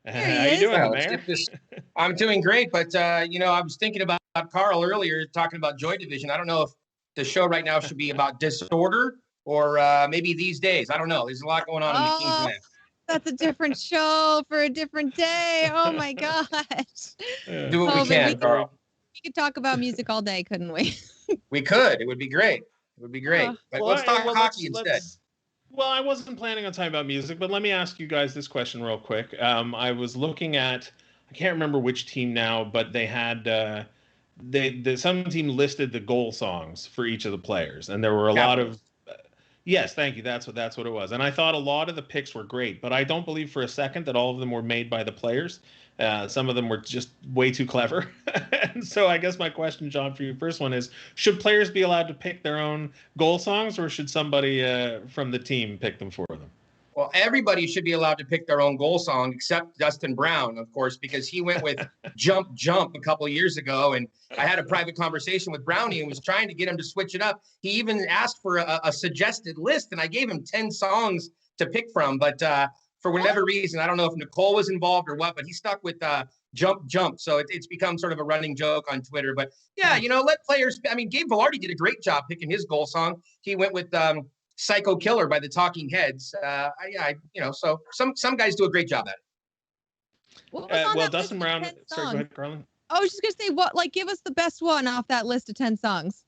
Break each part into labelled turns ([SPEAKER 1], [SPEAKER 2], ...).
[SPEAKER 1] There he
[SPEAKER 2] How you
[SPEAKER 1] is.
[SPEAKER 2] doing, the
[SPEAKER 3] Let's
[SPEAKER 2] mayor?
[SPEAKER 3] get this. I'm doing great, but I was thinking about Carl earlier, talking about Joy Division. I don't know if the show right now should be about disorder or maybe these days. I don't know. There's a lot going on in the Kings
[SPEAKER 1] Oh,
[SPEAKER 3] land.
[SPEAKER 1] that's a different show for a different day. Oh my gosh.
[SPEAKER 3] Do what we
[SPEAKER 1] Hoven,
[SPEAKER 3] can, Carl.
[SPEAKER 1] we could talk about music all day, couldn't we?
[SPEAKER 3] We could. It would be great. It would be great.
[SPEAKER 1] Oh.
[SPEAKER 3] But let's talk
[SPEAKER 2] Well,
[SPEAKER 3] hockey instead.
[SPEAKER 2] Well, I wasn't planning on talking about music, but let me ask you guys this question real quick. I was looking at, I can't remember which team now, but they had some team listed the goal songs for each of the players, and there were a lot of. Yes, thank you. That's what it was. And I thought a lot of the picks were great, but I don't believe for a second that all of them were made by the players. Some of them were just way too clever. And so I guess my question, John, for you, first one is, should players be allowed to pick their own goal songs, or should somebody from the team pick them for them?
[SPEAKER 3] Well, everybody should be allowed to pick their own goal song, except Dustin Brown, of course, because he went with Jump, Jump a couple of years ago. And I had a private conversation with Brownie and was trying to get him to switch it up. He even asked for a suggested list, and I gave him 10 songs to pick from. But for whatever reason, I don't know if Nicole was involved or what, but he stuck with Jump, Jump. So it's become sort of a running joke on Twitter. But yeah, let players. I mean, Gabe Velarde did a great job picking his goal song. He went with Psycho Killer by the Talking Heads. So some guys do a great job at it.
[SPEAKER 2] Well, Dustin Brown. Sorry, go ahead, Carrlyn.
[SPEAKER 1] I was just gonna say, give us the best one off that list of 10 songs.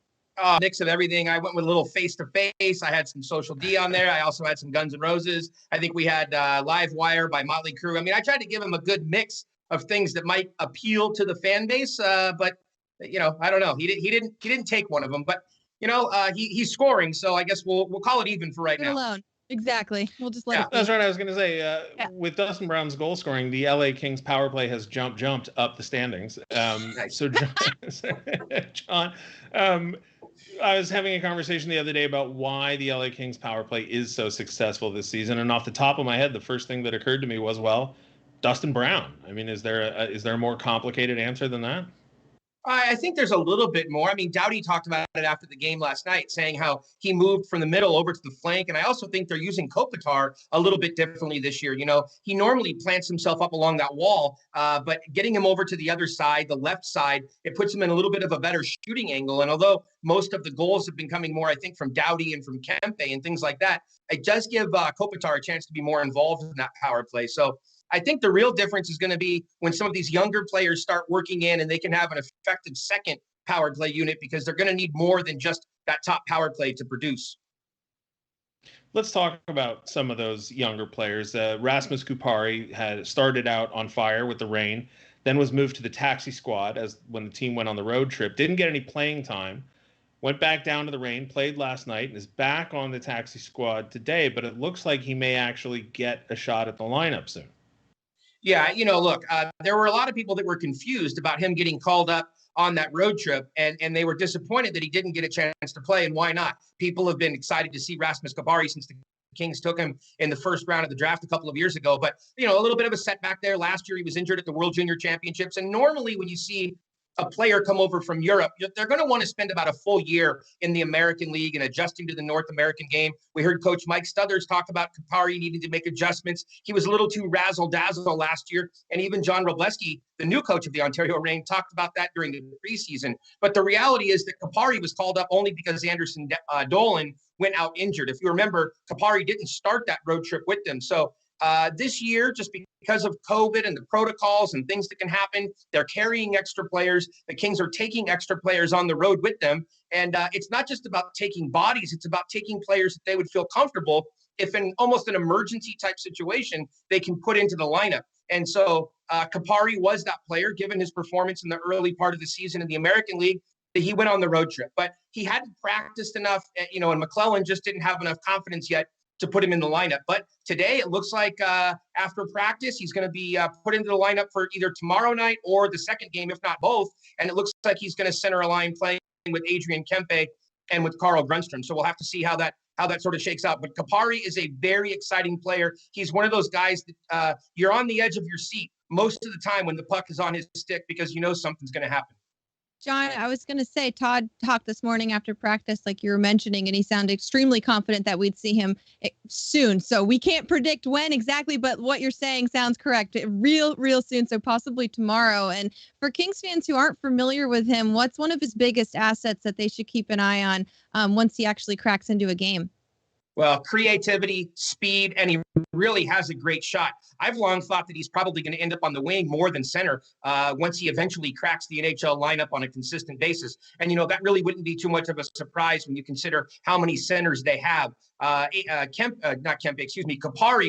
[SPEAKER 3] Mix of everything. I went with a little Face to Face. I had some Social D on there. I also had some Guns N' Roses. I think we had Live Wire by Motley Crue. I mean, I tried to give him a good mix of things that might appeal to the fan base. But I don't know. He didn't take one of them. But he's scoring, so I guess we'll call it even for right now.
[SPEAKER 1] Alone. Exactly. We'll just let it be.
[SPEAKER 2] That's right. I was going to say, with Dustin Brown's goal scoring, the LA Kings power play has jumped up the standings.
[SPEAKER 3] Nice.
[SPEAKER 2] So, John, I was having a conversation the other day about why the LA Kings power play is so successful this season, and off the top of my head, the first thing that occurred to me was, well, Dustin Brown. I mean, is there a more complicated answer than that?
[SPEAKER 3] I think there's a little bit more. I mean, Doughty talked about it after the game last night, saying how he moved from the middle over to the flank. And I also think they're using Kopitar a little bit differently this year. He normally plants himself up along that wall, but getting him over to the other side, the left side, it puts him in a little bit of a better shooting angle. And although most of the goals have been coming more, I think, from Doughty and from Kempe and things like that, it does give Kopitar a chance to be more involved in that power play. So I think the real difference is going to be when some of these younger players start working in and they can have an effective second power play unit, because they're going to need more than just that top power play to produce.
[SPEAKER 2] Let's talk about some of those younger players. Rasmus Kupari had started out on fire with the Reign, then was moved to the taxi squad when the team went on the road trip. Didn't get any playing time. Went back down to the Reign, played last night, and is back on the taxi squad today. But it looks like he may actually get a shot at the lineup soon.
[SPEAKER 3] Yeah, look, there were a lot of people that were confused about him getting called up on that road trip, and they were disappointed that he didn't get a chance to play, and why not? People have been excited to see Rasmus Kupari since the Kings took him in the first round of the draft a couple of years ago, but, a little bit of a setback there. Last year, he was injured at the World Junior Championships, and normally when you see a player come over from Europe, they're going to want to spend about a full year in the American League and adjusting to the North American game. We heard Coach Mike Stuthers talk about Kupari needing to make adjustments. He was a little too razzle-dazzle last year, and even John Robleski, the new coach of the Ontario Reign, talked about that during the preseason. But the reality is that Kupari was called up only because Anderson Dolan went out injured. If you remember, Kupari didn't start that road trip with them. So this year, just because of COVID and the protocols and things that can happen, they're carrying extra players. The Kings are taking extra players on the road with them. And it's not just about taking bodies. It's about taking players that they would feel comfortable if in almost an emergency type situation, they can put into the lineup. And so Kupari was that player, given his performance in the early part of the season in the American League, that he went on the road trip. But he hadn't practiced enough, and McClellan just didn't have enough confidence yet to put him in the lineup. But today it looks like after practice, he's going to be put into the lineup for either tomorrow night or the second game, if not both. And it looks like he's going to center a line playing with Adrian Kempe and with Carl Grundstrom. So we'll have to see how that sort of shakes out. But Kapari is a very exciting player. He's one of those guys that you're on the edge of your seat most of the time when the puck is on his stick, because something's going to happen.
[SPEAKER 1] John, I was going to say, Todd talked this morning after practice, like you were mentioning, and he sounded extremely confident that we'd see him soon. So we can't predict when exactly, but what you're saying sounds correct. Real soon. So possibly tomorrow. And for Kings fans who aren't familiar with him, what's one of his biggest assets that they should keep an eye on once he actually cracks into a game?
[SPEAKER 3] Well, creativity, speed, and he really has a great shot. I've long thought that he's probably going to end up on the wing more than center once he eventually cracks the NHL lineup on a consistent basis. And, that really wouldn't be too much of a surprise when you consider how many centers they have. KAPARI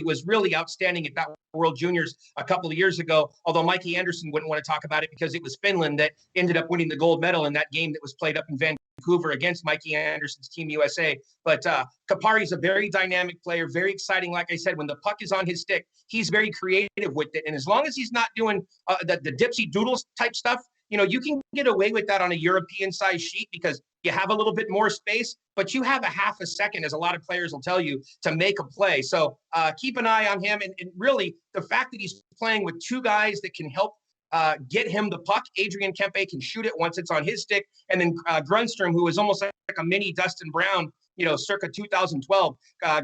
[SPEAKER 3] was really outstanding at that World Juniors a couple of years ago, although Mikey Anderson wouldn't want to talk about it because it was Finland that ended up winning the gold medal in that game that was played up in Vancouver against Mikey Anderson's Team USA. But KAPARI is a very dynamic player, very exciting. Like I said, when the puck is on his stick, he's very creative with it. And as long as he's not doing the dipsy doodles type stuff, you can get away with that on a European size sheet because you have a little bit more space, but you have a half a second, as a lot of players will tell you, to make a play. So keep an eye on him. And really, the fact that he's playing with two guys that can help get him the puck. Adrian Kempe can shoot it once it's on his stick. And then Grundstrom, who is almost like a mini Dustin Brown, circa 2012.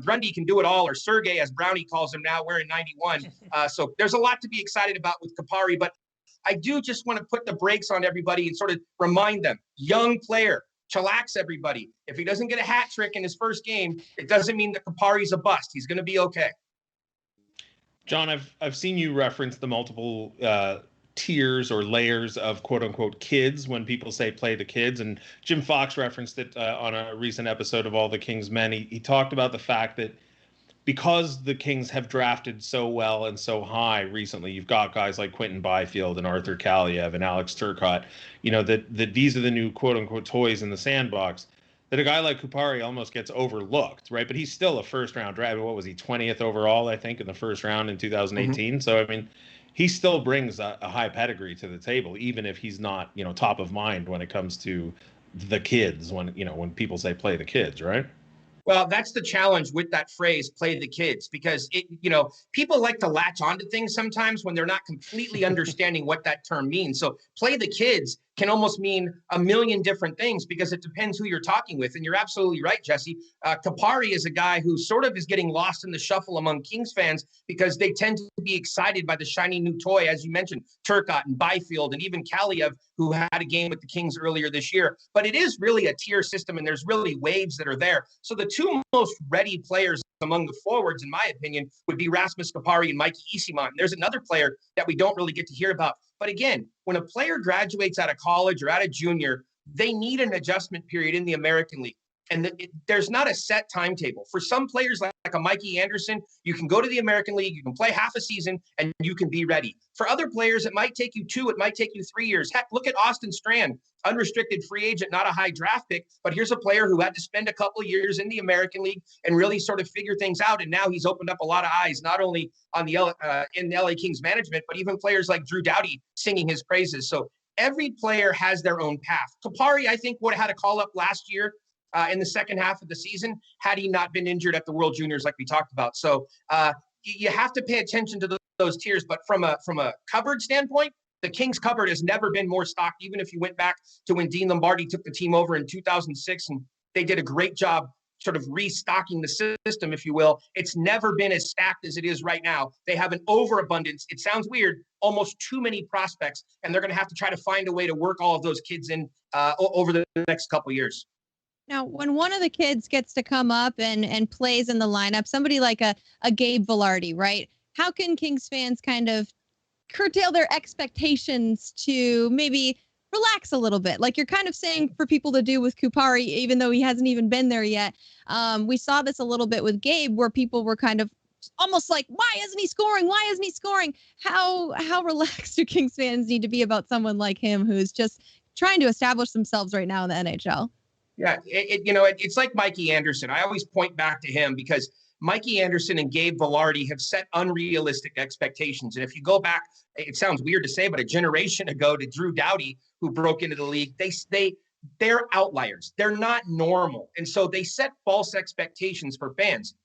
[SPEAKER 3] Grundy can do it all, or Sergey, as Brownie calls him now, wearing 91. So there's a lot to be excited about with KAPARI. But I do just want to put the brakes on everybody and sort of remind them, young player, chillax everybody. If he doesn't get a hat trick in his first game, it doesn't mean that KAPARI's a bust. He's going to be okay.
[SPEAKER 2] John, I've seen you reference the multiple tiers or layers of quote unquote kids when people say play the kids. And Jim Fox referenced it on a recent episode of All the King's Men. He talked about the fact that because the Kings have drafted so well and so high recently, you've got guys like Quentin Byfield and Arthur Kaliev and Alex Turcotte, that these are the new quote unquote toys in the sandbox, that a guy like KAPARI almost gets overlooked, right? But he's still a first round draft. What was he, 20th overall, I think, in the first round in 2018? Mm-hmm. So, I mean, he still brings a high pedigree to the table, even if he's not, top of mind when it comes to the kids, when people say play the kids, right?
[SPEAKER 3] Well, that's the challenge with that phrase, play the kids, because people like to latch onto things sometimes when they're not completely understanding what that term means. So play the kids can almost mean a million different things because it depends who you're talking with. And you're absolutely right, Jesse. KAPARI is a guy who sort of is getting lost in the shuffle among Kings fans because they tend to be excited by the shiny new toy, as you mentioned, Turcotte and Byfield and even Kaliev, who had a game with the Kings earlier this year. But it is really a tier system, and there's really waves that are there. So the two most ready players among the forwards, in my opinion, would be Rasmus KAPARI and Mikey Eyssimont. And there's another player that we don't really get to hear about. But again, when a player graduates out of college or out of junior, they need an adjustment period in the American League. And there's not a set timetable. For some players like a Mikey Anderson, you can go to the American League, you can play half a season, and you can be ready. For other players, it might take you 2, it might take you 3 years. Heck, look at Austin Strand, unrestricted free agent, not a high draft pick, but here's a player who had to spend a couple of years in the American League and really sort of figure things out. And now he's opened up a lot of eyes, not only on the in the LA Kings management, but even players like Drew Doughty singing his praises. So every player has their own path. KAPARI, I think, would have had a call up last year in the second half of the season had he not been injured at the World Juniors like we talked about. So you have to pay attention to those tiers. But from a cupboard standpoint, the Kings cupboard has never been more stocked, even if you went back to when Dean Lombardi took the team over in 2006, and they did a great job sort of restocking the system, if you will. It's never been as stacked as it is right now. They have an overabundance. It sounds weird, almost too many prospects, and they're going to have to try to find a way to work all of those kids in over the next couple of years.
[SPEAKER 1] Now, when one of the kids gets to come up and plays in the lineup, somebody like a Gabe Vilardi, right? How can Kings fans kind of curtail their expectations to maybe relax a little bit? Like you're kind of saying for people to do with KAPARI, even though he hasn't even been there yet. We saw this a little bit with Gabe, where people were kind of almost like, why isn't he scoring? Why isn't he scoring? How relaxed do Kings fans need to be about someone like him who's just trying to establish themselves right now in the NHL?
[SPEAKER 3] Yeah, it's like Mikey Anderson. I always point back to him because Mikey Anderson and Gabe Vilardi have set unrealistic expectations. And if you go back, it sounds weird to say, but a generation ago to Drew Doughty, who broke into the league, they're outliers. They're not normal. And so they set false expectations for fans.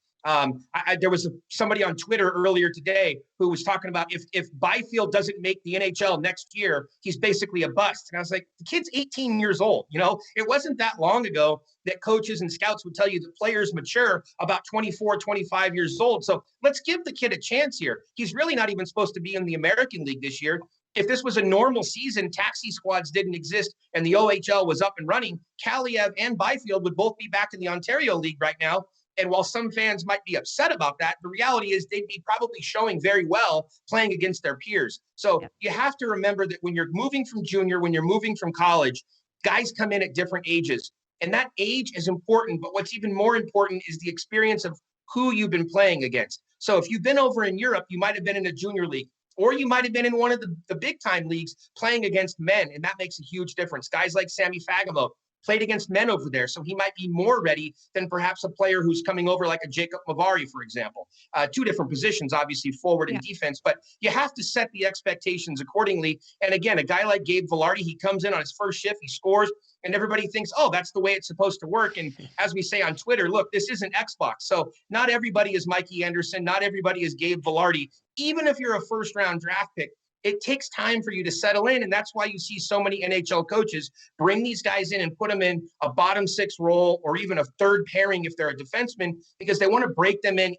[SPEAKER 3] There was somebody on Twitter earlier today who was talking about if Byfield doesn't make the NHL next year, he's basically a bust. And I was like, the kid's 18 years old. It wasn't that long ago that coaches and scouts would tell you that players mature about 24, 25 years old. So let's give the kid a chance here. He's really not even supposed to be in the American League this year. If this was a normal season, taxi squads didn't exist, and the OHL was up and running, Kaliev and Byfield would both be back in the Ontario League right now. And while some fans might be upset about that, the reality is they'd be probably showing very well playing against their peers. So you have to remember that when you're moving from junior, when you're moving from college, guys come in at different ages. And that age is important, but what's even more important is the experience of who you've been playing against. So if you've been over in Europe, you might have been in a junior league, or you might have been in one of the big time leagues playing against men, and that makes a huge difference. Guys like Sammy Fagemo played against men over there, so he might be more ready than perhaps a player who's coming over like a Jacob Mavari, for example. Two different positions, obviously, forward and defense, but you have to set the expectations accordingly. And again, a guy like Gabe Vilardi, he comes in on his first shift, he scores, and everybody thinks, oh, that's the way it's supposed to work. And as we say on Twitter, look, this isn't Xbox. So not everybody is Mikey Anderson. Not everybody is Gabe Vilardi. Even if you're a first-round draft pick, it takes time for you to settle in. And that's why you see so many NHL coaches bring these guys in and put them in a bottom six role or even a third pairing if they're a defenseman, because they want to break them in,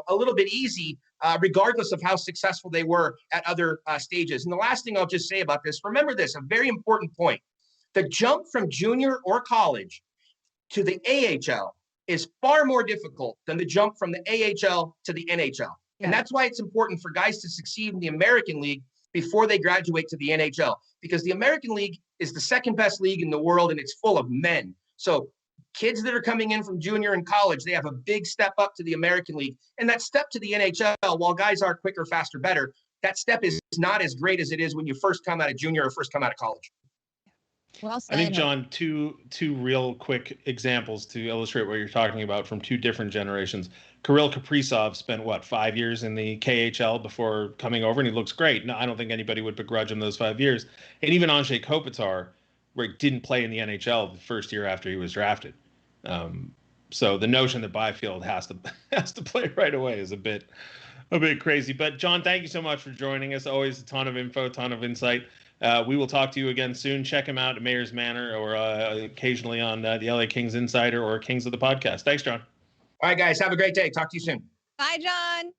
[SPEAKER 3] a little bit easy, regardless of how successful they were at other stages. And the last thing I'll just say about this, remember this, a very important point. The jump from junior or college to the AHL is far more difficult than the jump from the AHL to the NHL. Yeah. And that's why it's important for guys to succeed in the American League before they graduate to the NHL, because the American League is the second best league in the world and it's full of men. So kids that are coming in from junior and college, they have a big step up to the American League. And that step to the NHL, while guys are quicker, faster, better, that step is not as great as it is when you first come out of junior or first come out of college.
[SPEAKER 1] Well said.
[SPEAKER 2] I think, John, two real quick examples to illustrate what you're talking about from two different generations. Kirill Kaprizov spent, 5 years in the KHL before coming over, and he looks great. No, I don't think anybody would begrudge him those 5 years. And even Andrzej Kopitar, where he didn't play in the NHL the first year after he was drafted. So the notion that Byfield has to play right away is a bit crazy. But John, thank you so much for joining us. Always a ton of info, ton of insight. We will talk to you again soon. Check him out at Mayor's Manor or occasionally on the LA Kings Insider or Kings of the Podcast. Thanks, John.
[SPEAKER 3] All right, guys. Have a great day. Talk to you soon.
[SPEAKER 1] Bye, John.